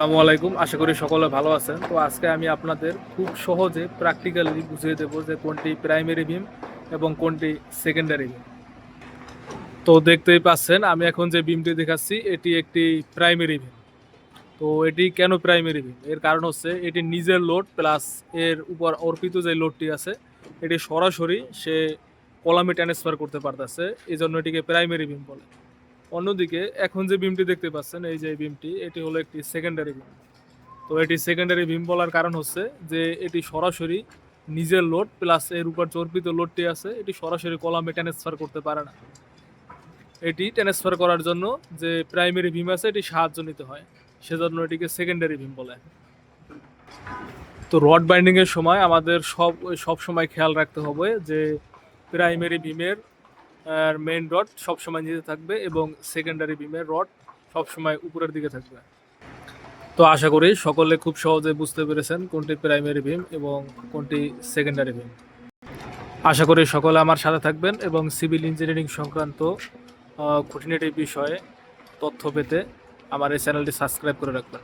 আসসালামু আলাইকুম। আশা করি সকলে ভালো আছেন। তো আজকে আমি আপনাদের খুব সহজে প্র্যাকটিক্যালি বুঝিয়ে দেব যে কোনটি প্রাইমারি বিম এবং কোনটি সেকেন্ডারি বিম। তো দেখতেই পাচ্ছেন আমি এখন যে বিমটি দেখাচ্ছি এটি একটি প্রাইমারি বিম। তো এটি কেন প্রাইমারি বিম? এর কারণ হচ্ছে এটির নিজের লোড প্লাস এর উপর অর্পিত যে লোডটি আছে এটি সরাসরি সে কলামে ট্রান্সফার করতে পারতেছে। এজন্য এটিকে প্রাইমারি বিম বলে। অন্যদিকে এখন যে বিমটি দেখতে পাচ্ছেন এই যে বিমটি এটি হলো একটি সেকেন্ডারি বিম। তো এটি সেকেন্ডারি বিম বলার কারণ হচ্ছে যে এটি সরাসরি নিজের লোড প্লাস এর উপর যে অর্পিত লোডটি আছে এটি সরাসরি কলামে ট্রান্সফার করতে পারে না। এটি ট্রান্সফার করার জন্য যে প্রাইমারি বিম আছে এটি সাহায্য নিতে হয়, সেজন্য এটিকে সেকেন্ডারি বিম বলে। তো রড বাইন্ডিং এর সময় আমাদের সব সময় খেয়াল রাখতে হবে যে প্রাইমারি বিমের মেইন রড সবসময় নিচে থাকবে এবং সেকেন্ডারি বিমের রড সবসময় উপরের দিকে থাকবে। তো আশা করি সকলে খুব সহজে বুঝতে পেরেছেন কোনটি প্রাইমারি বিম এবং কোনটি সেকেন্ডারি বিম। আশা করি সকলে আমার সাথে থাকবেন এবং সিভিল ইঞ্জিনিয়ারিং সংক্রান্ত খুঁটিনাটি বিষয়ে তথ্য পেতে আমার এই চ্যানেলটি সাবস্ক্রাইব করে রাখবেন।